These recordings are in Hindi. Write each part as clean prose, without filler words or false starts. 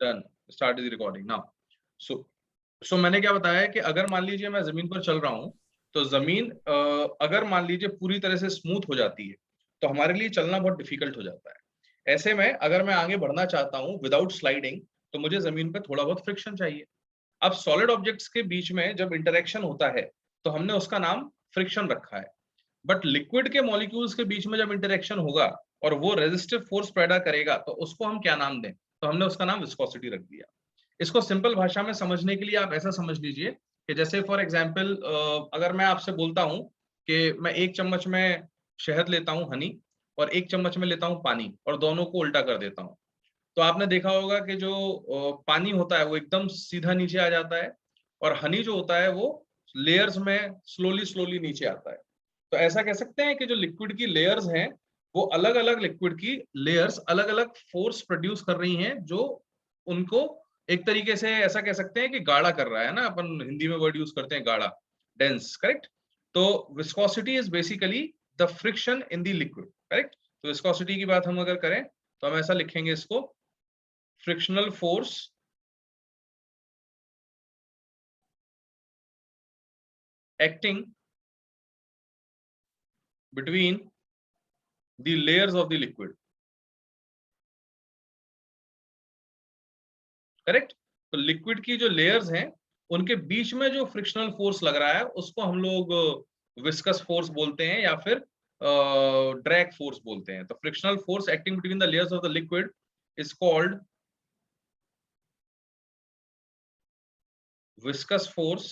Done, start the recording now. So मैंने क्या बताया है कि अगर मान लीजिए मैं जमीन पर चल रहा हूं, तो जमीन अगर मान लीजिए पूरी तरह से स्मूथ हो जाती है तो हमारे लिए चलना बहुत डिफिकल्ट हो जाता है। ऐसे में अगर मैं आगे बढ़ना चाहता हूं विदाउट स्लाइडिंग, तो मुझे जमीन पे थोड़ा बहुत फ्रिक्शन चाहिए। अब सॉलिड ऑब्जेक्ट्स के बीच में जब इंटरेक्शन होता है तो हमने उसका नाम फ्रिक्शन रखा है। बट लिक्विड के मॉलिक्यूल्स के बीच में जब इंटरेक्शन होगा और वो रेजिस्टिव फोर्स पैदा करेगा, तो उसको हम क्या नाम दें? तो हमने उसका नाम विस्कोसिटी रख दिया। इसको सिंपल भाषा में समझने के लिए आप ऐसा समझ लीजिए कि जैसे फॉर एग्जाम्पल अगर मैं आपसे बोलता हूं कि मैं 1 चम्मच में शहद लेता हूं, हनी, और 1 चम्मच में लेता हूं पानी, और दोनों को उल्टा कर देता हूं, तो आपने देखा होगा कि जो पानी होता है वो एकदम सीधा नीचे आ जाता है, और हनी जो होता है वो लेयर्स में स्लोली स्लोली नीचे आता है। तो ऐसा कह सकते हैं कि जो लिक्विड की लेयर्स हैं, वो अलग अलग लिक्विड की लेयर्स अलग अलग फोर्स प्रोड्यूस कर रही हैं, जो उनको एक तरीके से ऐसा कह सकते हैं कि गाढ़ा कर रहा है ना, अपन हिंदी में वर्ड यूज करते हैं गाढ़ा, डेंस, करेक्ट। तो viscosity is basically the friction in the liquid, correct. तो विस्कोसिटी की बात हम अगर करें तो हम ऐसा लिखेंगे इसको, frictional force acting between the layers of the liquid, correct. तो लिक्विड की जो लेयर्स हैं उनके बीच में जो फ्रिक्शनल फोर्स लग रहा है उसको हम लोग विस्कस फोर्स बोलते हैं या फिर ड्रैग फोर्स बोलते हैं। तो frictional force acting between the layers of the liquid is called viscous force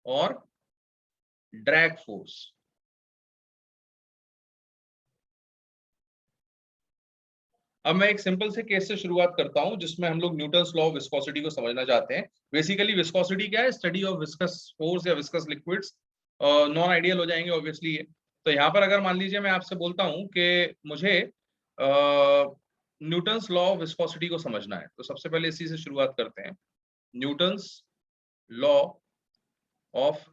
और ड्रैग फोर्स। अब मैं एक सिंपल से केस से शुरुआत करता हूं जिसमें हम लोग न्यूटन्स लॉ ऑफ विस्कोसिटी को समझना चाहते हैं। बेसिकली विस्कोसिटी क्या है? स्टडी ऑफ विस्कस फोर्स या विस्कस लिक्विड्स। नॉन आइडियल हो जाएंगे ऑब्वियसली ये। तो यहाँ पर अगर मान लीजिए मैं आपसे बोलता हूं कि मुझे न्यूटन्स लॉ ऑफ विस्कोसिटी को समझना है, तो सबसे पहले इसी से शुरुआत करते हैं, न्यूटन्स लॉ ऑफ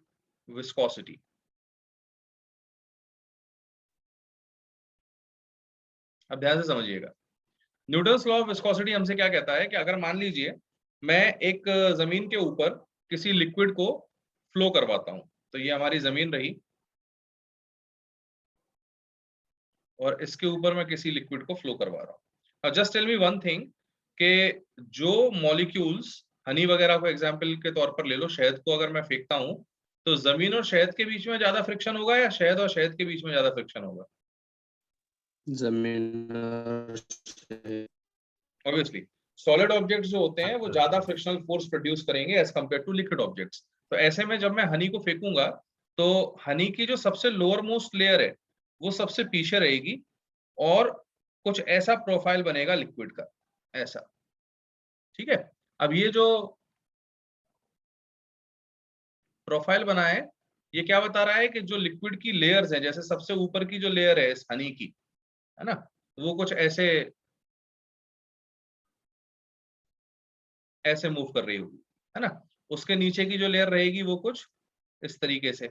विस्कोसिटी। अब ध्यान से समझिएगा, न्यूटन्स लॉ ऑफ विस्कोसिटी हमसे क्या कहता है कि अगर मान लीजिए मैं एक जमीन के ऊपर किसी लिक्विड को फ्लो करवाता हूं, तो ये हमारी जमीन रही, और इसके ऊपर मैं किसी लिक्विड को फ्लो करवा रहा हूं। अब just tell me one thing, कि जो मॉलिक्यूल्स, हनी वगैरह को एग्जाम्पल के तौर पर ले लो, शहद को अगर मैं फेंकता हूं, तो जमीन और शहद के बीच में ज्यादा फ्रिक्शन होगा या शहद और शहद के बीच में ज्यादा फ्रिक्शन होगा? जमीन ऑब्वियसली सॉलिड ऑब्जेक्ट्स जो होते हैं वो ज्यादा फ्रिक्शनल फोर्स प्रोड्यूस करेंगे as compare to liquid objects. तो ऐसे में जब मैं हनी को फेंकूंगा, तो हनी की जो सबसे लोअर मोस्ट लेयर है वो सबसे पीछे रहेगी, और कुछ ऐसा प्रोफाइल बनेगा लिक्विड का, ऐसा, ठीक है। अब ये जो प्रोफाइल बना है, ये क्या बता रहा है कि जो लिक्विड की लेयर्स हैं, जैसे सबसे ऊपर की जो लेयर है इस हनी की, है ना, वो कुछ ऐसे ऐसे मूव कर रही होगी, है ना। उसके नीचे की जो लेयर रहेगी वो कुछ इस तरीके से,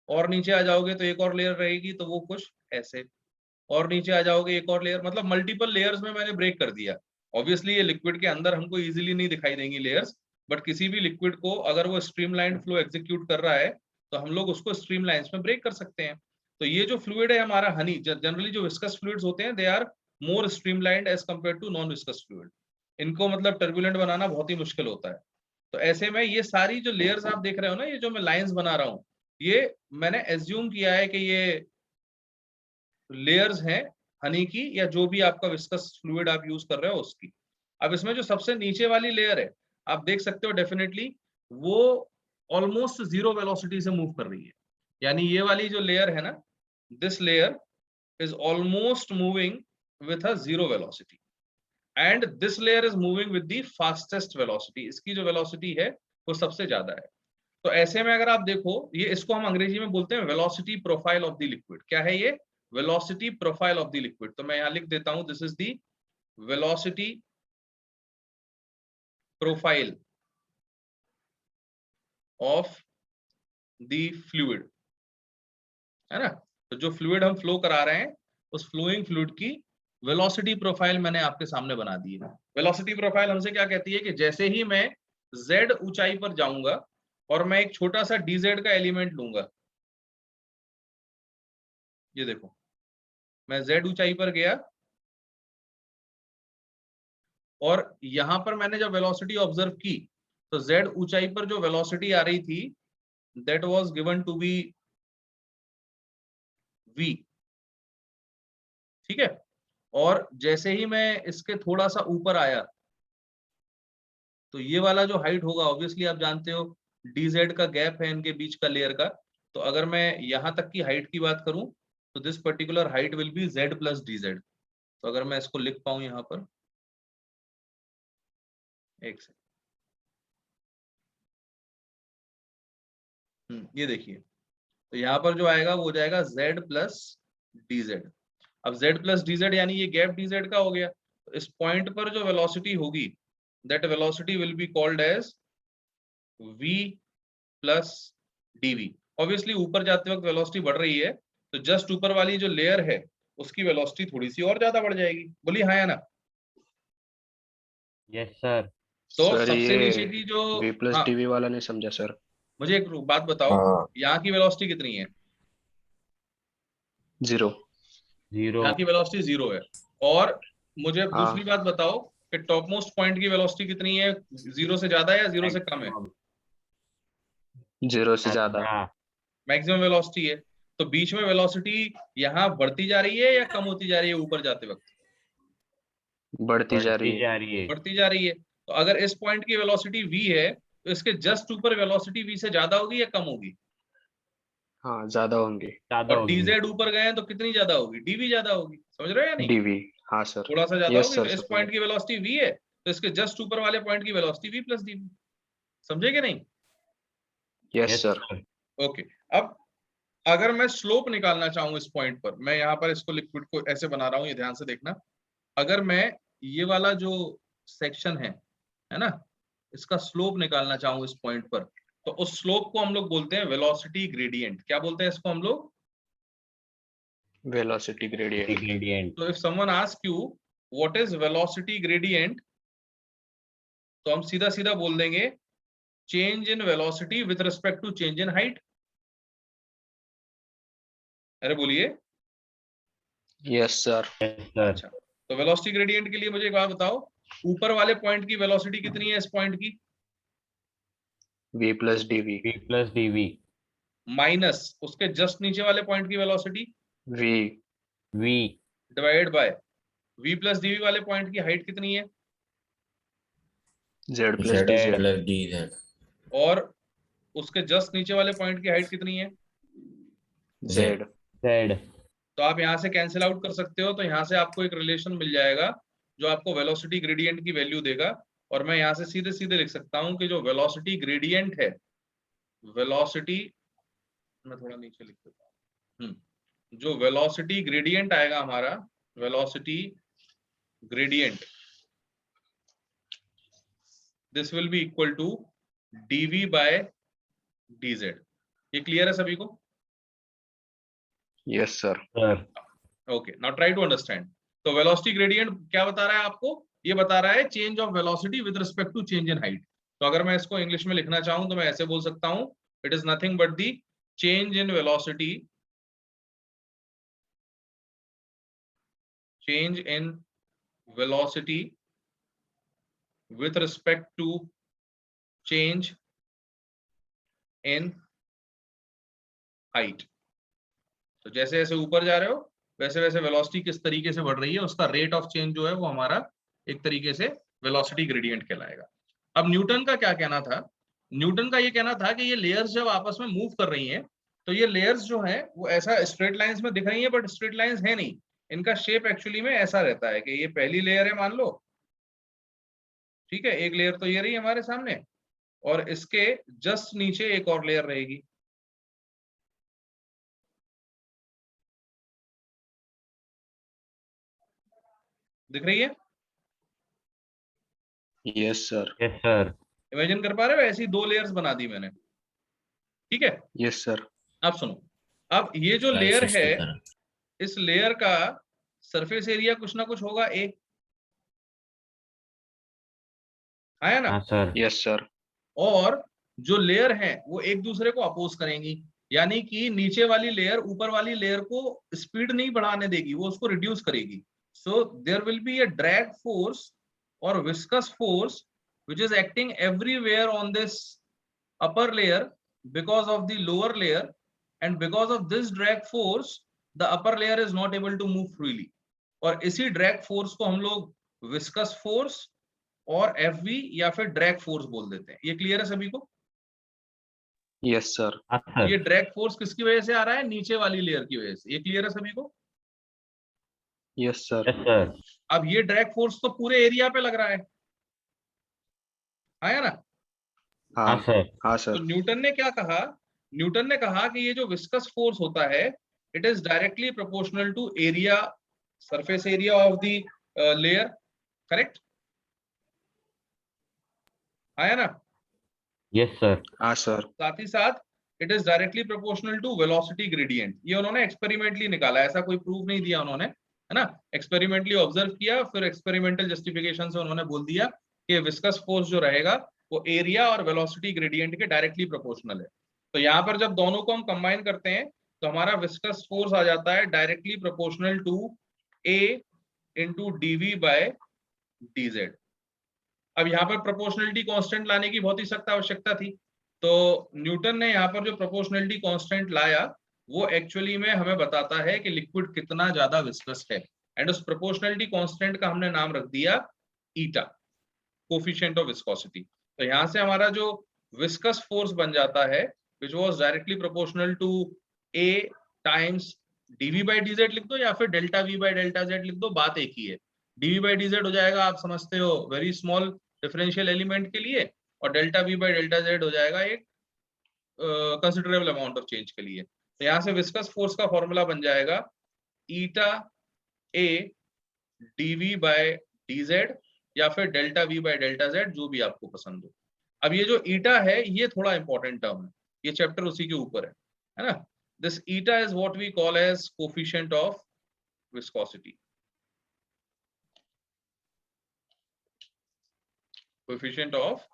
और नीचे आ जाओगे तो एक और लेयर रहेगी तो वो कुछ ऐसे, और नीचे आ जाओगे एक और लेयर, मतलब मल्टीपल लेयर्स में मैंने ब्रेक कर दिया। ऑब्वियसली ये लिक्विड के अंदर हमको इजीली नहीं दिखाई देंगी लेयर्स, बट किसी भी लिक्विड को अगर वो स्ट्रीमलाइन फ्लो एग्जीक्यूट कर रहा है तो हम लोग उसको स्ट्रीमलाइंस में ब्रेक कर सकते हैं। तो ये जो फ्लूइड है हमारा हनी, जनरली जो विस्कस फ्लूइड्स होते हैं they are more streamlined as compare to non viscous fluid. इनको मतलब टर्बुलेंट बनाना बहुत ही मुश्किल होता है। तो ऐसे में ये सारी जो लेयर्स आप देख रहे हो ना, ये जो मैं लाइंस बना रहा हूँ, ये मैंने एज्यूम किया है कि ये लेयर्स हैं हनी की, या जो भी आपका विस्कस फ्लूइड आप यूज कर रहे हो उसकी। अब इसमें जो सबसे नीचे वाली लेयर है, आप देख सकते हो डेफिनेटली वो ऑलमोस्ट जीरो वेलोसिटी से मूव कर रही है। यानी ये वाली जो लेयर है ना, this layer is almost moving with a zero velocity, and this layer is moving with the fastest velocity. इसकी जो वेलोसिटी है वो सबसे ज्यादा है। तो ऐसे में अगर आप देखो, ये इसको हम अंग्रेजी में बोलते हैं velocity profile of the liquid. क्या है ये? Velocity profile of the liquid. तो मैं यहां लिख देता हूं, this is the velocity profile of the fluid, है ना। तो जो फ्लूइड हम फ्लो करा रहे हैं उस फ्लोइंग फ्लूइड की वेलोसिटी प्रोफाइल मैंने आपके सामने बना दी है। वेलोसिटी प्रोफाइल हमसे क्या कहती है कि जैसे ही मैं z ऊंचाई पर जाऊंगा और मैं एक छोटा सा dz का एलिमेंट लूंगा, ये देखो मैं z ऊंचाई पर गया और यहां पर मैंने जब वेलोसिटी ऑब्जर्व की तो z ऊंचाई पर जो वेलोसिटी आ रही थी that was given to be v, ठीक है। और जैसे ही मैं इसके थोड़ा सा ऊपर आया तो ये वाला जो हाइट होगा, ऑब्वियसली आप जानते हो dz का गैप है इनके बीच का लेयर का, तो अगर मैं यहां तक की हाइट की बात करूं तो this particular height will be z plus dz। तो अगर मैं इसको लिख पाऊं यहां पर, एक सेकंड, ये देखिए, तो यहाँ पर जो आएगा वो हो जाएगा z प्लस dz। अब z प्लस dz यानी ये गैप dz का हो गया। तो इस पॉइंट पर जो वेलोसिटी होगी that velocity will be called as v plus dv। Obviously ऊपर जाते वक्त वेलोसिटी बढ़ रही है तो जस्ट ऊपर वाली जो लेयर है उसकी वेलोसिटी थोड़ी सी और ज्यादा बढ़ जाएगी। बोलिए हाँ या ना? Yes sir. तो सर सबसे नीचे ये की जो, v प्लस हाँ dv वाला नहीं समझा सर। मुझे एक बात बताओ, हाँ यहाँ की वेलोसिटी कितनी है? 0। जीरो। यहाँ की वेलोसिटी 0 है। और मुझे दूसरी हाँ बात बताओ कि टॉप मोस्ट पॉइंट की वेलोसिटी कितनी है? 0 से ज्यादा है या 0 से कम है? 0 से ज्यादा। मैक्सिमम वेलोसिटी है। तो बीच में वेलोसिटी यहाँ बढ़ती जा रही है या कम होती जा रही है ऊपर जाते वक्त? बढ़ती जा रही है। बढ़ती जा रही है। तो अगर इस पॉइंट की वेलोसिटी v है तो इसके जस्ट ऊपर वेलोसिटी v से ज्यादा होगी या कम होगी? हाँ ज्यादा होंगे। और dz ऊपर गए हैं तो कितनी ज्यादा होगी? dv ज्यादा होगी। समझ रहे हो या नहीं? dv। हाँ सर। थोड़ा सा ज्यादा यस होगी। सर तो इस समझ पॉइंट की वेलोसिटी v है तो इसके जस्ट ऊपर वाले पॉइंट की वेलोसिटी v प्लस dv। समझे कि नहीं? Yes sir. ओके। अब अगर मैं स्लोप निकालना चाहूं इस पॉइंट पर, मैं यहाँ पर इसको लिक्विड को ऐसे बना रहा हूं, ये ध्यान से देखना। अगर मैं ये वाला जो सेक्शन है ना, इसका स्लोप निकालना चाहूं इस पॉइंट पर, तो उस स्लोप को हम लोग बोलते हैं वेलोसिटी ग्रेडियंट। क्या बोलते हैं इसको हम लोग? Velocity gradient. तो if someone ask you what is velocity gradient, तो हम सीधा सीधा बोल देंगे change in velocity with respect to change in height. अरे बोलिए। Yes sir. अच्छा, तो वेलोसिटी ग्रेडियंट के लिए मुझे एक बात बताओ, ऊपर वाले पॉइंट की वेलोसिटी कितनी है इस पॉइंट की? v प्लस dv माइनस उसके जस्ट नीचे वाले पॉइंट की velocity v divide by v plus dv वाले पॉइंट की हाइट कितनी है? z प्लस dz और उसके जस्ट नीचे वाले पॉइंट की हाइट कितनी है? z। तो आप यहां से कैंसिल आउट कर सकते हो। तो यहां से आपको एक रिलेशन मिल जाएगा जो आपको वेलोसिटी ग्रेडियंट की वैल्यू देगा। और मैं यहां से सीधे सीधे लिख सकता हूं कि जो वेलोसिटी ग्रेडियंट है, वेलोसिटी, मैं थोड़ा नीचे लिख देता हूं, जो वेलोसिटी ग्रेडियंट आएगा हमारा, velocity gradient, this will be equal to dv by dz। ये क्लियर है सभी को? Yes sir. Okay, now try to understand. तो वेलोसिटी ग्रेडियंट क्या बता रहा है आपको? ये बता रहा है change of velocity with respect to change in height. तो अगर मैं इसको इंग्लिश में लिखना चाहूं तो मैं ऐसे बोल सकता हूं, it is nothing but the change in velocity, change in velocity with respect to change in height। तो जैसे जैसे ऊपर जा रहे हो वैसे वैसे वेलोसिटी किस तरीके से बढ़ रही है, उसका रेट ऑफ चेंज जो है वो हमारा एक तरीके से वेलोसिटी ग्रेडियंट कहलाएगा। अब न्यूटन का क्या कहना था? न्यूटन का ये कहना था कि ये लेयर्स जब आपस में मूव कर रही हैं तो ये लेयर्स जो हैं वो ऐसा स्ट्रेट लाइंस में दिख रही हैं, बट स्ट्रेट लाइंस है नहीं। इनका शेप एक्चुअली में ऐसा रहता है कि ये पहली लेयर है मान लो, ठीक है, एक लेयर तो ये रही हमारे सामने, और इसके जस्ट नीचे एक और लेयर रहेगी। दिख रही है? Yes sir. इमेजिन कर पा रहे हो? ऐसी दो लेयर्स बना दी मैंने, ठीक है। Yes sir. अब सुनो, अब ये जो लेयर है, इस लेयर का सरफेस एरिया कुछ ना कुछ होगा ए, आया ना? हाँ सर। Yes sir. और जो लेयर है वो एक दूसरे को अपोज करेंगी, यानी कि नीचे वाली लेयर ऊपर वाली लेयर को स्पीड नहीं बढ़ाने देगी, वो उसको रिड्यूस करेगी. So there will be a drag force और viscous force which is acting everywhere on this upper layer because of the lower layer, and because of this drag force the upper layer is not able to move freely. और इसी ड्रैग फोर्स को हम लोग विस्कस फोर्स और एफवी या फिर ड्रैग फोर्स बोल देते हैं. ये क्लियर है सभी को? Yes sir. ये ड्रैग फोर्स किसकी वजह से आ रहा है? नीचे वाली लेयर की वजह से. ये क्लियर है सभी को? Yes sir. अब ये ड्रैग फोर्स तो पूरे एरिया पे लग रहा है, आया ना? हाँ सर। हाँ तो सर। न्यूटन ने क्या कहा? न्यूटन ने कहा कि ये जो विस्कस फोर्स होता है it is directly proportional to area, surface area of the layer. Correct? आया ना? Yes sir. हाँ सर। साथ ही साथ it is directly proportional to velocity gradient. ये उन्होंने एक्सपेरिमेंटली निकाला, ऐसा कोई प्रूफ नहीं दिया उन्होंने, है ना? एक्सपेरिमेंटली ऑब्जर्व किया, फिर एक्सपेरिमेंटल जस्टिफिकेशन से उन्होंने बोल दिया कि विस्कस फोर्स जो रहेगा वो एरिया और वेलोसिटी ग्रेडियंट के डायरेक्टली प्रोपोर्शनल है. तो यहाँ पर जब दोनों को हम कंबाइन करते हैं तो हमारा विस्कस फोर्स आ जाता है directly proportional to A into dv by dz. अब यहाँ पर प्रोपोर्शनलिटी कांस्टेंट लाने की बहुत ही सख्त आवश्यकता थी, तो न्यूटन ने यहाँ पर जो प्रोपोर्शनलिटी कांस्टेंट लाया वो एक्चुअली में हमें बताता है कि लिक्विड कितना ज्यादा विस्कस है, एंड उस प्रोपोर्शनलिटी कांस्टेंट का हमने नाम रख दिया ईटा, कोफिशिएंट ऑफ विस्कोसिटी. तो यहाँ से हमारा जो विस्कस फोर्स बन जाता है which was directly proportional to A times dv by dz लिख दो या फिर delta v by delta z लिख दो, बात एक ही है. डीवी बाई डीजेड हो जाएगा, आप समझते हो, वेरी स्मॉल डिफरेंशियल एलिमेंट के लिए, और delta v by delta Z हो जाएगा एक कंसिडरेबल अमाउंट ऑफ चेंज के लिए. तो यहाँ से विस्कस फोर्स का फॉर्मूला बन जाएगा ईटा ए डीवी बाय डीजेड या फिर delta we by delta Z, जो भी आपको पसंद हो. अब ये जो ईटा है ये थोड़ा इंपॉर्टेंट टर्म है, ये चैप्टर उसी के ऊपर है ना? This eta is what we call as coefficient of viscosity. Coefficient of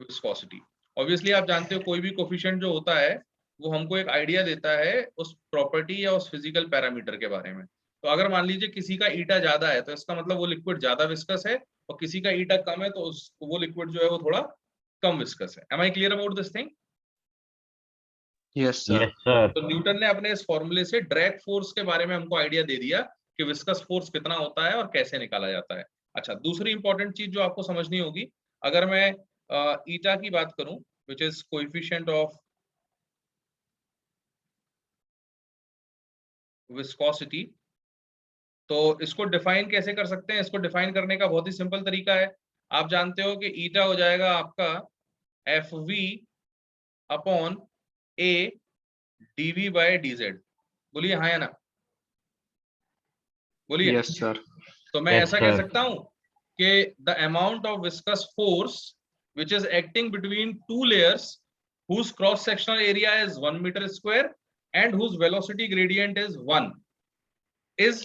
viscosity. Obviously आप जानते हो कोई भी कोफिशिएंट जो होता है वो हमको एक आइडिया देता है उस प्रॉपर्टी या उस फिजिकल पैरामीटर के बारे में. तो अगर मान लीजिए किसी का ईटा ज्यादा है तो इसका मतलब वो लिक्विड ज्यादा विस्कस है, और किसी का ईटा कम है तो वो लिक्विड जो है वो थोड़ा कम विस्कस है. Am I clear about this thing? Yes sir. तो न्यूटन ने अपने इस फॉर्मूले से ड्रैग फोर्स के बारे में हमको आइडिया दे दिया कि विस्कस फोर्स कितना होता है और कैसे निकाला जाता है. अच्छा, दूसरी इंपॉर्टेंट चीज जो आपको समझनी होगी, अगर मैं ईटा की बात करूं which is coefficient of viscosity, तो इसको डिफाइन कैसे कर सकते हैं? इसको डिफाइन करने का बहुत ही सिंपल तरीका है. आप जानते हो कि ईटा हो जाएगा आपका F v upon A dv by dz. बोलिए हाँ या ना? बोलिए. Yes sir. तो मैं ऐसा कह सकता हूं कि the amount of viscous force which is acting between two layers whose cross sectional area is 1 meter square and whose velocity gradient is 1 is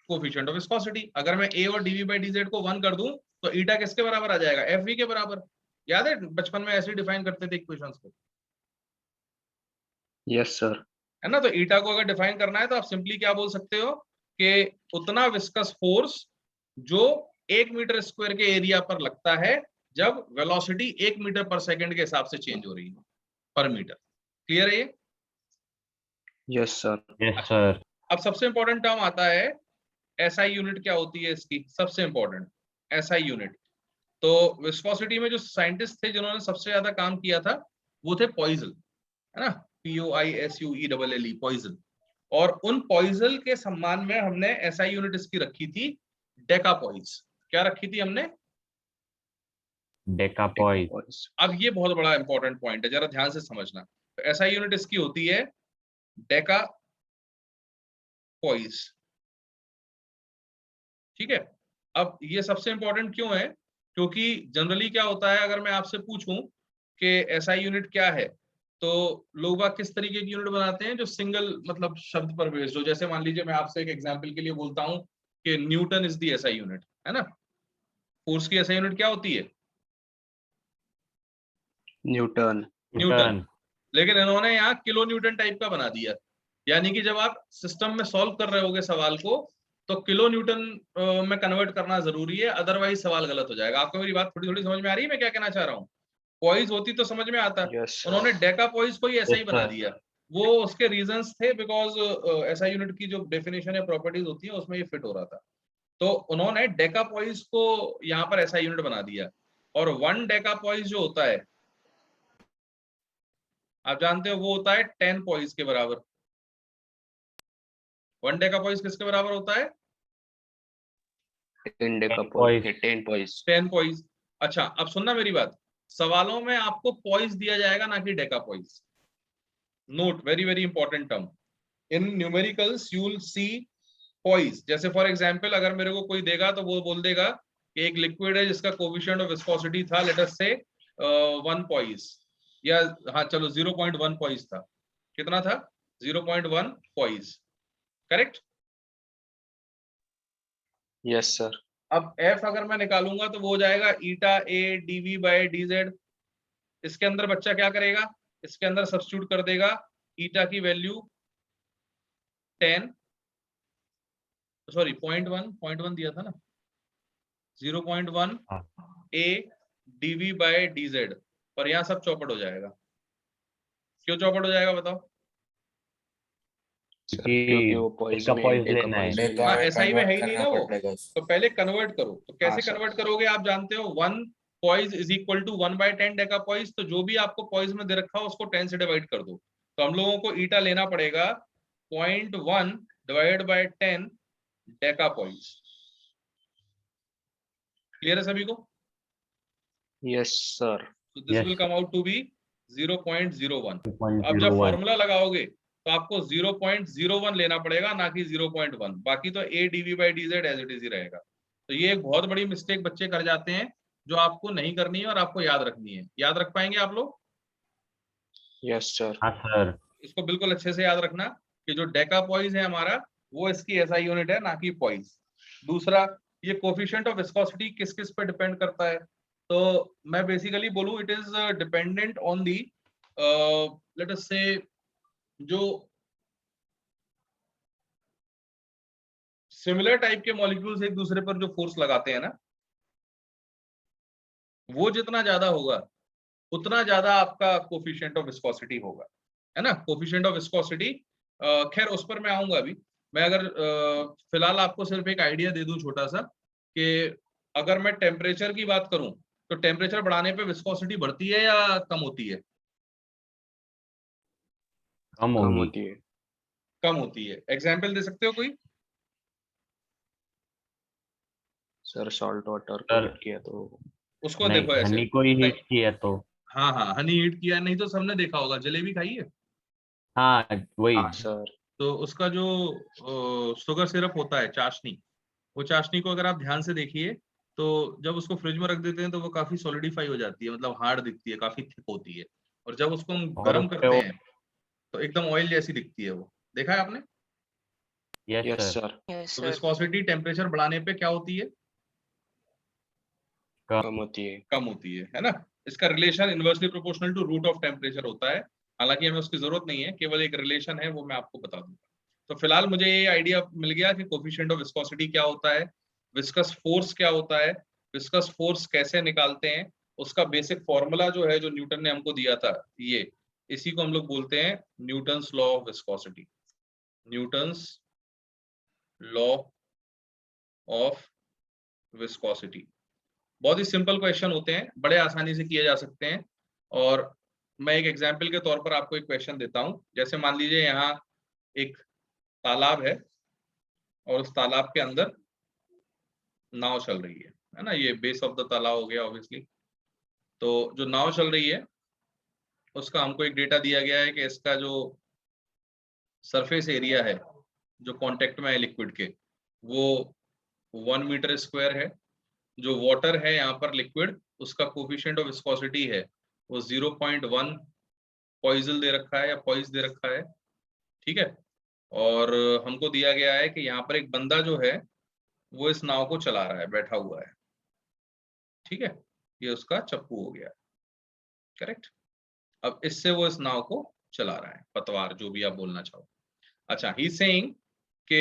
coefficient of viscosity. अगर मैं a और dv by dz को 1 कर दूं तो ईटा किसके बराबर आ जाएगा? fv के बराबर. याद है बचपन में ऐसे डिफाइन करते थे इक्वेशंस को? Yes sir. है ना? तो ईटा को अगर डिफाइन करना है तो आप सिंपली क्या बोल सकते हो कि उतना विस्कस फोर्स जो 1 मीटर स्क्वायर के एरिया पर लगता है जब वेलोसिटी 1 मीटर पर सेकंड के हिसाब से चेंज हो रही है पर मीटर. क्लियर है ये? Yes sir. Yes sir. अब सबसे इंपॉर्टेंट टर्म आता है एसआई यूनिट. क्या होती है इसकी? सबसे इंपॉर्टेंट एसआई यूनिट. तो विस्कोसिटी में जो साइंटिस्ट थे जिन्होंने सबसे ज्यादा काम किया था वो थे पॉइजल, है ना? POISUELLE, पॉइजल. और उन पॉइजल के सम्मान में हमने एसआई यूनिट इसकी रखी थी डेकापॉइज. क्या रखी थी हमने? डेकापॉइज. अब ये बहुत बड़ा इंपॉर्टेंट पॉइंट है, जरा ध्यान से समझना. तो एसआई यूनिट इसकी होती है डेकापॉइज. ठीक है? अब ये सबसे इंपॉर्टेंट क्यों है? क्योंकि जनरली क्या होता है, अगर मैं आपसे पूछूं कि एसआई यूनिट क्या है तो लोग बाग किस तरीके की यूनिट बनाते हैं, जो सिंगल मतलब शब्द पर बेस्ड हो। जैसे मान लीजिए मैं आपसे एक एग्जांपल के लिए बोलता हूं कि Newton is the SI unit, है ना। फोर्स की एसआई यूनिट क्या होती है? न्यूटन। न्यूटन। लेकिन इन्होंने यहाँ किलो न्यूटन टाइप का बना दिया, यानी कि जब आप सिस्टम में सॉल्व कर रहे होगे सवाल को, तो किलो न्यूटन में कन्वर्ट करना जरूरी है, अदरवाइज सवाल गलत हो जाएगा। आपको मेरी बात थोड़ी थोड़ी समझ में आ रही है मैं क्या कहना चाह रहा हूँ? पॉइज होती तो समझ में आता, उन्होंने डेका पॉइज को ही ऐसा ही बना दिया। वो उसके रीजंस थे, बिकॉज ऐसा यूनिट की जो डेफिनेशन है, प्रॉपर्टीज होती है, उसमें ये फिट हो रहा था। तो उन्होंने डेका पॉइज को यहाँ पर ऐसा यूनिट बना दिया। और 1 डेका पॉइज जो होता है, आप जानते हो, वो होता है 10 पॉइज के बराबर। 1 डेका पॉइज किसके बराबर होता है? 10 पॉइज। 10 पॉइज। अच्छा, अब सुनना मेरी बात, सवालों में आपको पॉइज दिया जाएगा, ना कि deca poise. Note, very very important term in numericals, you will see poise. जैसे फॉर एग्जांपल अगर मेरे को कोई देगा तो वो बोल देगा कि एक लिक्विड है जिसका कोएफिशिएंट ऑफ विस्कोसिटी था, लेट अस से 1 पॉइज, या हाँ चलो 0.1 पॉइज था। कितना था? 0.1 पॉइज, करेक्ट? Yes sir. अब एफ अगर मैं निकालूंगा तो वो हो जाएगा ईटा ए डीवी बाय डीजेड। इसके अंदर बच्चा क्या करेगा? इसके अंदर सब्स्टिट्यूट कर देगा ईटा की वैल्यू 10, सॉरी 0.1 दिया था ना, 0.1 ए डीवी बाय डीजेड, और यहाँ सब चौपट हो जाएगा। क्यों चौपट हो जाएगा बताओ? क्योंकि वो पॉइज लेना है। एसआई में है ही नहीं ना वो, तो पहले कन्वर्ट करो। तो कैसे कन्वर्ट करोगे? आप जानते हो 1 poise is equal to 1/10 deca poise. तो जो भी आपको पॉइज में दे रखा हो उसको 10 से डिवाइड कर दो। तो हम लोगों को ईटा लेना पड़ेगा 0.1 divide by 10 deca poise. Clear है सभी को? Yes sir. So this will come out to be 0.01. अब जब फॉर्मूला लगाओगे तो आपको 0.01 लेना पड़ेगा, ना कि 0.1। बाकी तो a dv by dz as it is ही रहेगा। तो ये एक बहुत बड़ी मिस्टेक बच्चे कर जाते हैं, जो आपको नहीं करनी है और आपको याद रखनी है। याद रख पाएंगे आप लोग? Yes sir. हाँ सर। इसको बिल्कुल अच्छे से याद रखना कि जो डेका पॉइज है हमारा, वो इसकी एसआई यूनिट है, ना कि पॉइज। दूसरा, ये कोफिशिएंट ऑफ विस्कोसिटी किस किस पे डिपेंड करता है? तो मैं बेसिकली बोलूं, it is dependent on the, let us से, जो सिमिलर टाइप के मॉलिक्यूल्स एक दूसरे पर जो फोर्स लगाते हैं ना, वो जितना ज्यादा होगा उतना ज्यादा आपका कोफिशिएंट ऑफ विस्कोसिटी होगा, है ना। कोफिशिएंट ऑफ विस्कोसिटी, खैर उस पर मैं आऊंगा अभी। मैं अगर फिलहाल आपको सिर्फ एक आइडिया दे दूं छोटा सा, कि अगर मैं टेम्परेचर की बात करूं, तो टेम्परेचर बढ़ाने पे विस्कोसिटी बढ़ती है या कम होती है? कम होती है। कम होती है। एग्जाम्पल दे सकते हो कोई? सर सॉल्ट वाटर को हीट किया तो उसको देखो ऐसे, हनी को ही हीट किया तो। हाँ हाँ, हनी हीट किया, नहीं तो सबने देखा होगा, जलेबी खाई है? हाँ वही। हाँ सर। तो उसका जो शुगर सिरप होता है, चाशनी, वो चाशनी को अगर आप ध्यान से देखिए, तो जब उसको फ्रिज में रख देते हैं तो वो काफी सॉलिडिफाई हो जाती है, मतलब हार्ड दिखती है, काफी थिक होती है। और जब उसको हम और गर्म उस पे करते हैं तो एकदम ऑयल जैसी दिखती है वो। देखा है आपने? Yes sir. तो विस्कोसिटी टेम्परेचर बढ़ाने पे क्या होती है? कम होती है। कम होती है ना। इसका relation inversely proportional to root of temperature होता है। हालांकि हमें उसकी जरूरत नहीं है, केवल एक रिलेशन है, वो मैं आपको बता दूंगा। तो फिलहाल मुझे ये आइडिया मिल गया कि कोफिशिएंट ऑफ विस्कोसिटी क्या होता है, विस्कस फोर्स क्या होता है, विस्कस फोर्स कैसे निकालते हैं, उसका बेसिक फॉर्मूला जो है, जो न्यूटन ने हमको दिया था, ये इसी को हम लोग बोलते हैं Newton's law of viscosity. Newton's law of viscosity. बहुत ही सिंपल क्वेश्चन होते हैं, बड़े आसानी से किए जा सकते हैं। और मैं एक एग्जाम्पल के तौर पर आपको एक क्वेश्चन देता हूं। जैसे मान लीजिए यहाँ एक तालाब है, और उस तालाब के अंदर नाव चल रही है ना। ये बेस ऑफ द तालाब हो गया ऑब्वियसली। तो जो नाव चल रही है, उसका हमको एक डेटा दिया गया है कि इसका जो सरफेस एरिया है, जो कांटेक्ट में है लिक्विड के, वो 1 मीटर स्क्वायर है। जो वाटर है यहाँ पर लिक्विड, उसका कोफिशिएंट ऑफ विस्कोसिटी है वो 0.1 पॉइजल दे रखा है या पॉइज दे रखा है, ठीक है। और हमको दिया गया है कि यहाँ पर एक बंदा जो है वो इस नाव को चला रहा है, बैठा हुआ है, ठीक है। ये उसका चप्पू हो गया, करेक्ट। अब इससे वो इस नाव को चला रहा है, पतवार जो भी आप बोलना चाहो। अच्छा, ही सेइंग कि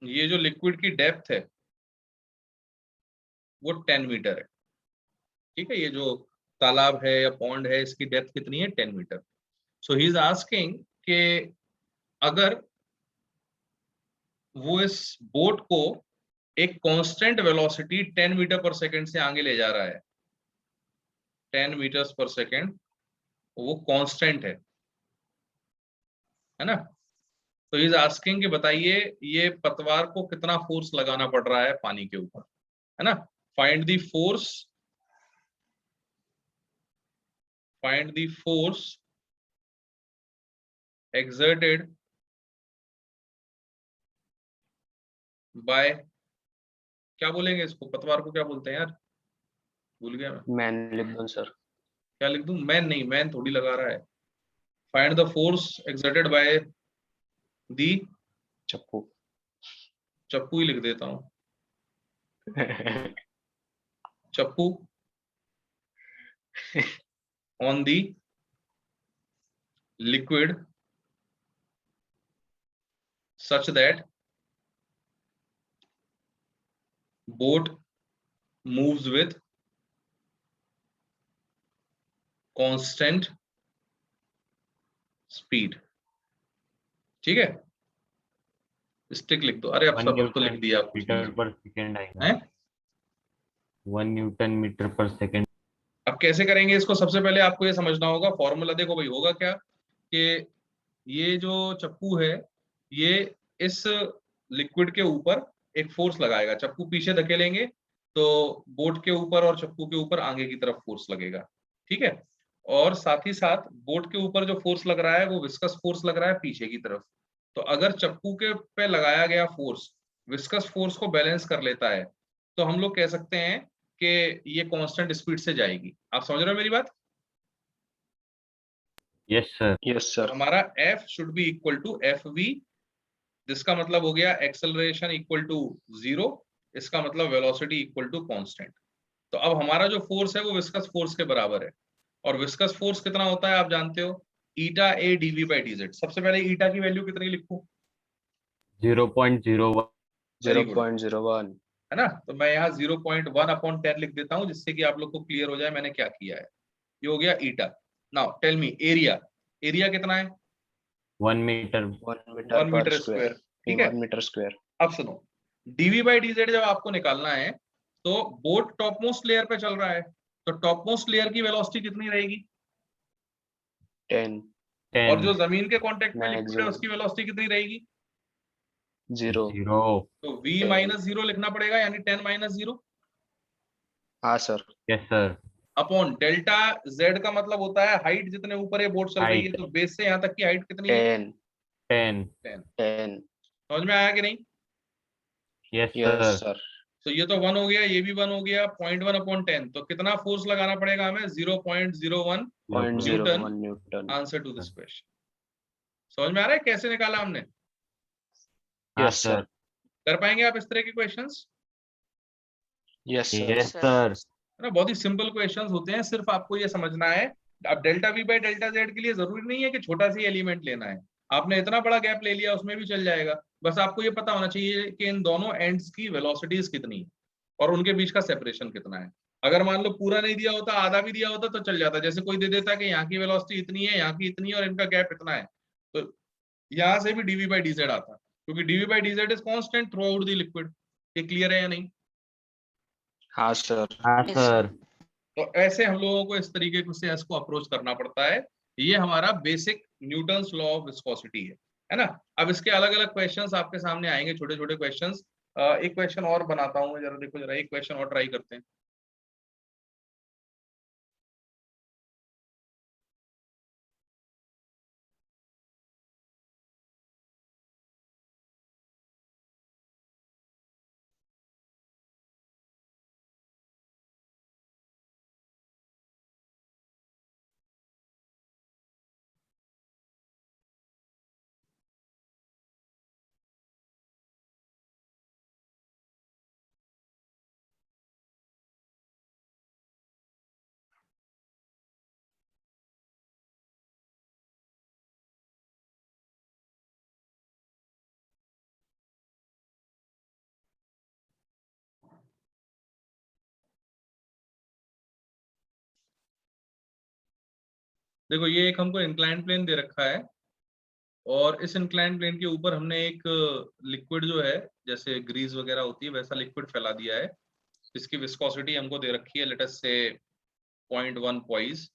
ये जो लिक्विड की डेप्थ है वो 10 मीटर है, ठीक है। ये जो तालाब है या पॉन्ड है इसकी डेप्थ कितनी है, 10 meter. So he is asking कि अगर वो इस बोट को एक constant velocity 10 meter per second से आगे ले जा रहा है, 10 मीटर्स पर सेकंड, वो कांस्टेंट है ना। तो इज आस्किंग कि बताइए ये पतवार को कितना फोर्स लगाना पड़ रहा है पानी के ऊपर, है ना। Find the force, find the force exerted by, क्या बोलेंगे इसको, पतवार को क्या बोलते हैं यार, भूल गया मैं। मैन लिख दो सर। क्या लिख दूं, मैन नहीं, मैन थोड़ी लगा रहा है। Find the force exerted by the, चप्पू। चप्पू ही लिख देता हूं, चप्पू on the liquid such that boat moves with constant speed, ठीक है। स्टिक लिख दो, अरे अब 1 सब तो लिख न्यूटन दिया, कुछ नहीं मीटर पर सेकेंड आएगा। है। 1 न्यूटन मीटर पर सेकेंड। अब कैसे करेंगे इसको, सबसे पहले आपको ये समझना होगा फॉर्मूला। देखो भाई, होगा क्या कि ये जो चप्पू है ये इस लिक्विड के ऊपर एक फोर्स लगाएगा, चप्पू पीछे धकेलेंगे तो बोट के ऊपर और चप्पू के ऊपर आगे की तरफ फोर्स लगेगा, ठीक है। और साथ ही साथ बोट के ऊपर जो फोर्स लग रहा है वो विस्कस फोर्स लग रहा है पीछे की तरफ। तो अगर चप्पू के पे लगाया गया फोर्स विस्कस फोर्स को बैलेंस कर लेता है तो हम लोग कह सकते हैं कि ये कांस्टेंट स्पीड से जाएगी। आप समझ रहे हो मेरी बात? Yes sir. यस तो सर। हमारा F should be equal to F v, जिसका मतलब हो गया एक्सेलरेशन इक्वल टू 0, इसका मतलब वेलोसिटी इक्वल टू कांस्टेंट। तो अब हमारा जो फोर्स है वो विस्कस फोर्स के बराबर है, और विस्कस फोर्स कितना होता है आप जानते हो, ईटा ए डीवी बाई डी जेड। सबसे पहले ईटा की वैल्यू कितनी लिखूं? 0.01। Very good, 0.01। है ना। तो मैं यहाँ 0.1/10 लिख देता हूँ जिससे कि आप लोग को क्लियर हो जाए मैंने क्या किया है। ये हो गया eta. Now tell me area, area कितना है? 1 मीटर। 1 मीटर 1 पर मीटर स्क्वायर। स्क्वायर, ठीक है। 1 मीटर स्क्वायर। अब सुनो, डीवी बाई डी जेड जब आपको निकालना है तो बोट टॉप मोस्ट लेयर पे चल रहा है, तो टॉप मोस्ट लेयर की वेलोसिटी कितनी रहेगी? 10। और 10। जो जमीन के कांटेक्ट में लिक्विड है मैक्सिमम उसकी वेलोसिटी कितनी रहेगी? 0। 0। तो v माइनस 0 लिखना पड़ेगा, यानी 10 माइनस 0 हाँ sir. Yes sir. Upon delta z का मतलब होता है हाइट, जितने ऊपर ये बोट चल रही है। हाइट तो बेस से यहाँ तक की हाइट कितनी है? 10। 10। 10। 10। समझ में आया कि नहीं? Yes yes sir. सर। तो ये तो 1 हो गया, ये भी 1 हो गया। 0.1/10, तो कितना फोर्स लगाना पड़ेगा हमें? 0.01 newton. 0.01 newton. Answer to this question. समझ में आ रहा है कैसे निकाला हमने? हाँ यस सर। सर। कर पाएंगे आप इस तरह के questions? Yes sir. Yes sir. है ना, बहुत ही सिंपल क्वेश्चंस होते हैं, सिर्फ आपको ये समझना है। अब delta v by delta Z के लिए जरूरी नहीं है कि छोटा सी एलिमेंट लेना है, आपने इतना बड़ा गैप ले लिया उसमें भी चल जाएगा। बस आपको ये पता होना चाहिए कि इन दोनों एंड्स की वेलोसिटीज कितनी है और उनके बीच का सेपरेशन कितना है। अगर मान लो पूरा नहीं दिया होता, आधा भी दिया होता तो चल जाता। जैसे कोई दे देता कि यहाँ की वेलोसिटी इतनी है, यहाँ की इतनी है और इनका गैप इतना है, तो यहाँ से भी डीवी बाई डीजेड आता, क्योंकि dv by dz is constant throughout the liquid. ये क्लियर है या नहीं? हाँ सर। हाँ सर। तो ऐसे हम लोगों को इस तरीके से इसको अप्रोच करना पड़ता है। ये हमारा basic Newton's law of viscosity है ना। अब इसके अलग अलग क्वेश्चंस आपके सामने आएंगे, छोटे छोटे क्वेश्चंस। एक क्वेश्चन और बनाता हूँ मैं, जरा देखो, जरा एक क्वेश्चन और ट्राई करते हैं। देखो ये एक हमको इंक्लाइन प्लेन दे रखा है और इस इंक्लाइन प्लेन के ऊपर हमने एक लिक्विड जो है जैसे ग्रीस वगैरह होती है वैसा लिक्विड फैला दिया है, इसकी विस्कोसिटी हमको दे रखी है लेट अस से 0.1 पॉइस,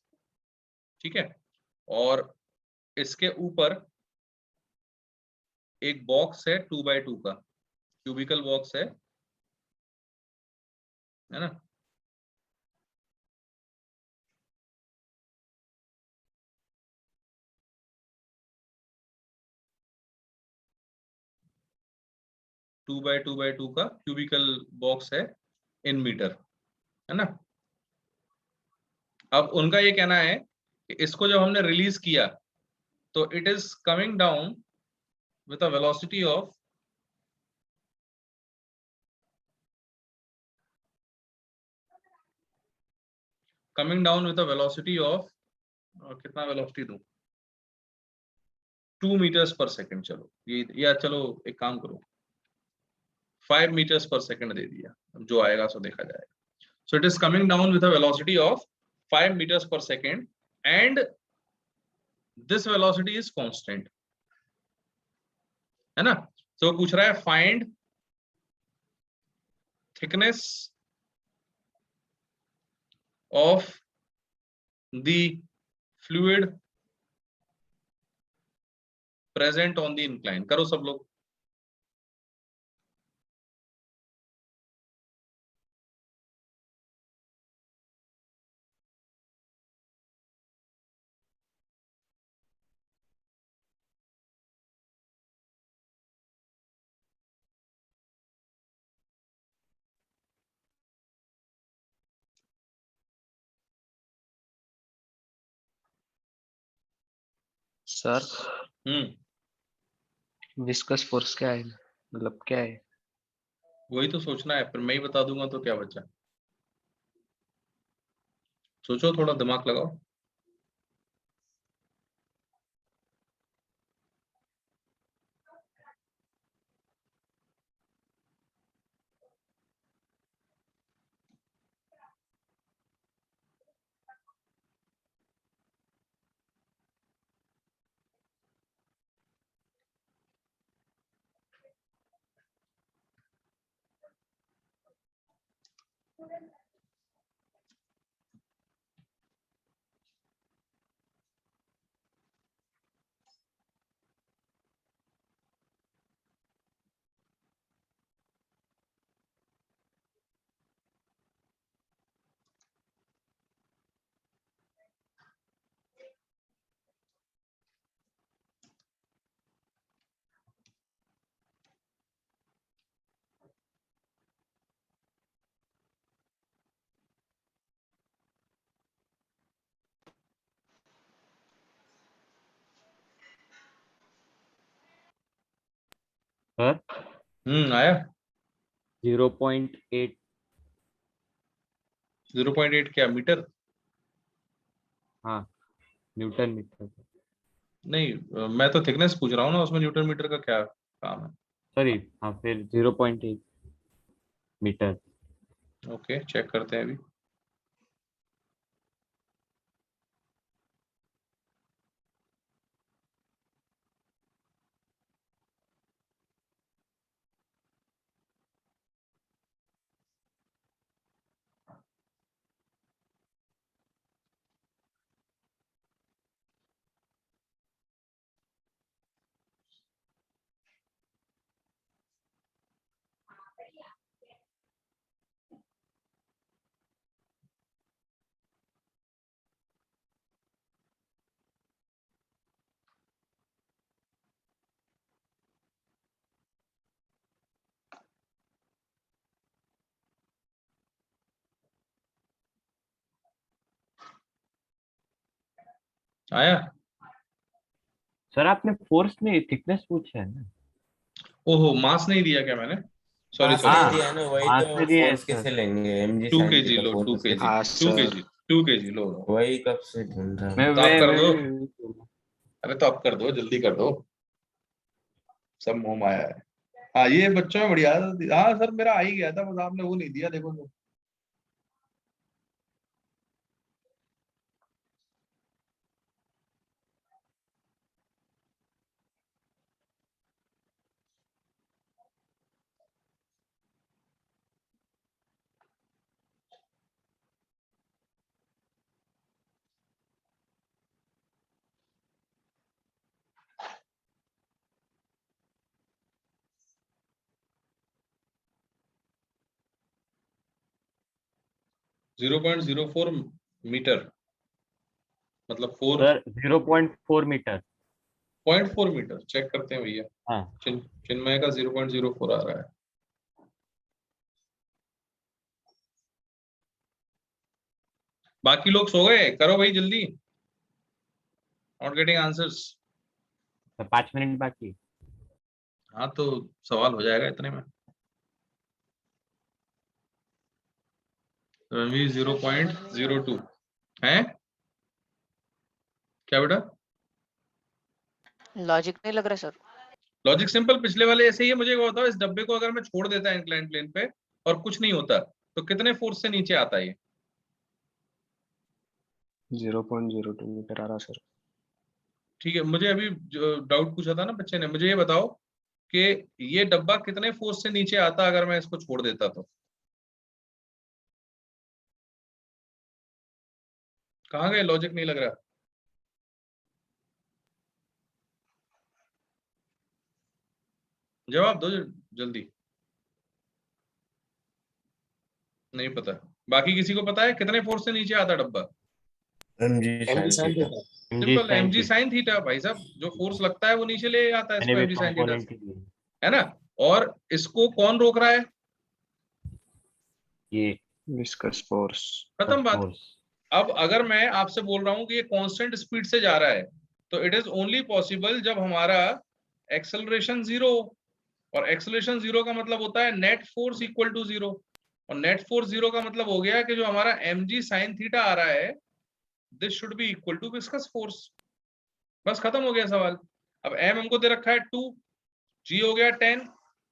ठीक है। और इसके ऊपर एक बॉक्स है 2x2 का, क्यूबिकल बॉक्स है ना। टू बाय टू का क्यूबिकल बॉक्स है इन मीटर, है ना। अब उनका ये कहना है कि इसको जब हमने रिलीज किया तो it is coming down with a velocity of कितना वेलोसिटी दूं, 2 मीटर्स पर सेकेंड। चलो ये, या चलो एक काम करो 5 मीटर्स पर सेकेंड दे दिया, जो आएगा सो देखा जाएगा। So it is coming down with a velocity of 5 meters per second and this velocity is constant, है ना। तो पूछ रहा है find thickness of the fluid present on the incline। करो सब लोग। सर विस्कस फोर्स क्या है, मतलब क्या है? वही तो सोचना है, फिर मैं ही बता दूंगा तो क्या बचा। सोचो, थोड़ा दिमाग लगाओ। सर आया 0.8 0.8 क्या मीटर? हाँ न्यूटन मीटर। नहीं, मैं तो थिकनेस पूछ रहा हूँ ना, उसमें न्यूटन मीटर का क्या काम है? सॉरी हाँ फिर 0.8 मीटर। ओके, चेक करते हैं अभी। आया? सर आपने फोर्स नहीं थिकनेस पूछा है ना। ओहो, मास नहीं दिया क्या मैंने? सॉरी मास सॉरी नहीं हाँ सॉरी। दिया ना, वही हाँ तो सर ये फोर्स सर कैसे लेंगे, mg 2 sin केजी थीटा लो, फोर्स 2 कैसे केजी, लेंगे? हाँ 2 सर। केजी, 2 केजी लो। वही कब से ढूंढ रहा मैं हूँ। तो आप कर दो। मैं अरे तो आप कर दो, जल्दी कर दो, सब मोह माया है। हाँ, ये बच्चों में बढ़िया है। हाँ सर, मेरा आ ही गया था, बस आपने वो नहीं दिया, देखो तो। 0.04 मीटर मतलब 4 सर 0.4 मीटर। 0.4 मीटर चेक करते हैं भैया। हाँ चिन्मय का 0.04 आ रहा है। बाकी लोग सो गए, करो भाई जल्दी, नॉट गेटिंग आंसर्स। तो 5 मिनट बाकी। हाँ तो सवाल हो जाएगा इतने में। रणवीर 0.02 है क्या बेटा? लॉजिक नहीं लग रहा सर। लॉजिक सिंपल, पिछले वाले ऐसे ही है। मुझे एक बताओ, इस डब्बे को अगर मैं छोड़ देता है इंक्लाइन प्लेन पे और कुछ नहीं होता तो कितने फोर्स से नीचे आता है ये? 0.02 मीटर आ रहा सर। ठीक है, मुझे अभी डाउट पूछा था ना बच्चे ने, मुझे ये बताओ कि ये डब्बा कितने फोर्स से नीचे आता अगर मैं इसको छोड़ देता तो? कहाँ गए? लॉजिक नहीं लग रहा। जवाब दो जल्दी। नहीं पता। बाकी किसी को पता है कितने फोर्स से नीचे आता डब्बा? mg sin theta simple, mg sin theta भाई साहब। जो फोर्स लगता है वो नीचे ले आता है इसको anyway mg sin theta component से, है ना? और इसको कौन रोक रहा है? ये विस्कस फोर्स। खत्म बात। फोर्स। अब अगर मैं आपसे बोल रहा हूं कि ये कांस्टेंट स्पीड से जा रहा है तो इट इज ओनली पॉसिबल जब हमारा एक्सेलरेशन 0, और एक्सेलरेशन 0 का मतलब होता है नेट फोर्स इक्वल टू 0, और नेट फोर्स 0 का मतलब हो गया कि जो हमारा mg sin थीटा आ रहा है this should be equal to viscous force. बस खत्म हो गया सवाल। अब m हमको दे रखा है 2, g हो गया 10,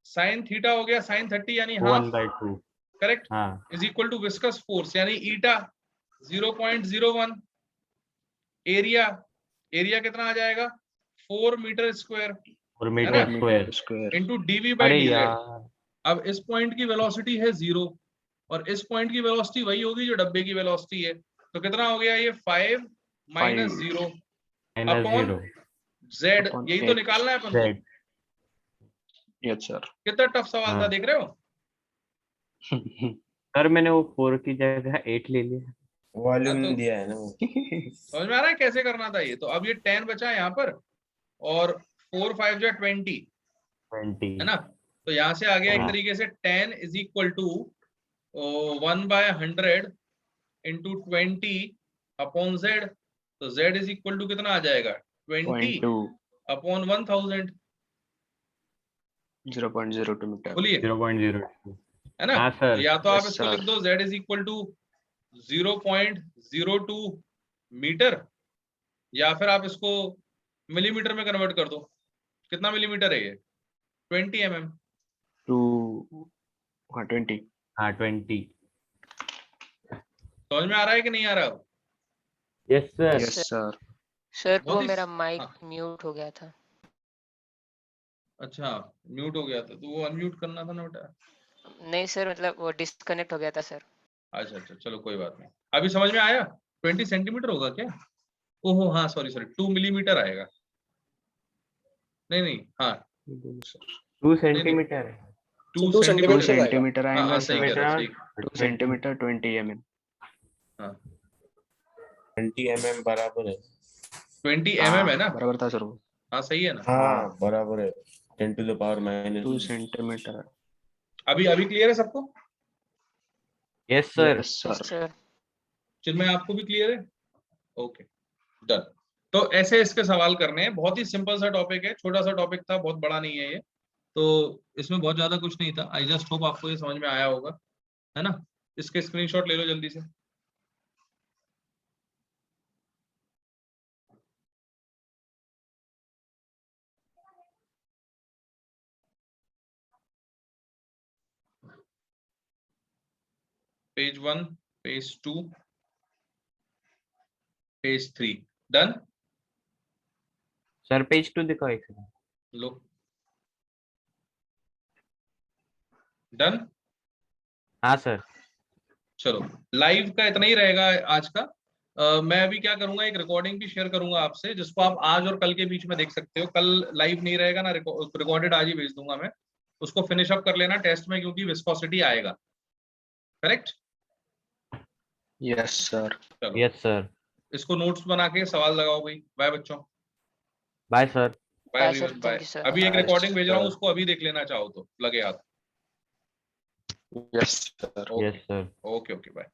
sin थीटा हो गया sin 30 यानी हाफ, 1/2। करेक्ट, हाँ is equal to viscous force यानी ईटा 0.01। एरिया, एरिया कितना आ जाएगा? 4 मीटर स्क्वायर, और है मीटर ना, square. Square. Into dv by अरे डी। यार अब इस पॉइंट की वेलोसिटी है 0 और इस पॉइंट की वेलोसिटी वही होगी जो डब्बे की वेलोसिटी है, तो कितना हो गया ये 5 माइनस 0 अपॉन -0 z। Upon यही तो H. निकालना है अपन को। z। Yes sir. कितना टफ सवाल था, हाँ देख रहे हो? सर मैंने वो 4 की जगह 8 ले लिया। वॉल्यूम तो दिया है ना वो। समझ में आ रहा है कैसे करना था ये? तो अब ये 10 बचा है यहाँ पर और 4 5 जो 20, 20। है ना? तो यहाँ से आ गया एक हाँ तरीके से 10 is equal to 1/100 into 20 upon z। तो z इज इक्वल टू कितना आ जाएगा? 20 0.2 अपॉन 1000। 0.02 मीटर। बोलिए, 0.02। है ना? हाँ तो सर। या तो आप Yes, इसको लिख sir. दो z is equal to 0.02 meter, या फिर आप इसको मिलीमीटर में कन्वर्ट कर दो। कितना मिलीमीटर है ये? 20 mm। 20। हाँ 20। समझ में आ रहा है कि नहीं आ रहा? Yes sir. Yes sir. Sir बहुत वो ही मेरा माइक हाँ, म्यूट हो गया था। अच्छा म्यूट हो गया था तो वो अनम्यूट करना था ना बेटा। नहीं सर, मतलब वो डिस्कनेक्ट हो गया था सर। अच्छा अच्छा चलो कोई बात नहीं। अभी समझ में आया? 20 सेंटीमीटर होगा क्या? ओहो हाँ सॉरी सॉरी 2 मिलीमीटर आएगा। नहीं नहीं हाँ 2 नहीं नहीं सेंटीमीटर। 2 2 2 सेंटीमीटर। सेंटीमीटर हाँ आएगा हाँ सही कह सर। रहे हो, सही। 2 सेंटीमीटर 20 mm। हाँ 20 mm बराबर है। 20 mm है ना? बराबर था सर वो। हाँ सही है ना? हाँ बराबर है। 10 to the power 2 -. सेंटीमीटर। अभी अभी क्लियर है सबको? Yes sir. Yes sir. Sir Chinmay आपको भी क्लियर है? Okay done. तो ऐसे इसके सवाल करने हैं। बहुत ही सिंपल सा टॉपिक है, छोटा सा टॉपिक था, बहुत बड़ा नहीं है ये। तो इसमें बहुत ज्यादा कुछ नहीं था। आई जस्ट होप आपको ये समझ में आया होगा, है ना? इसके स्क्रीनशॉट ले लो जल्दी से। Page 1, page 2, page 3। Done. Sir page 2 दिखाओ एक सेकंड। लो डन। हाँ सर। चलो लाइव का इतना ही रहेगा आज का। मैं अभी क्या करूंगा, एक रिकॉर्डिंग भी शेयर करूंगा आपसे जिसको आप आज और कल के बीच में देख सकते हो। कल लाइव नहीं रहेगा ना, रिकॉर्डेड आज ही भेज दूंगा मैं। उसको फिनिश अप कर लेना टेस्ट में, क्योंकि विस्कोसिटी आएगा। करेक्ट? Yes sir. चलो यस सर। इसको नोट्स बना के सवाल लगाओ भाई। बाय बच्चों। Bye sir. Bye bye sir, everyone. Bye. Thank you sir. अभी एक Bye, रिकॉर्डिंग भेज रहा हूँ, sir. उसको अभी देख लेना चाहो तो लगे हाथ। Yes sir. Yes sir. Okay okay bye.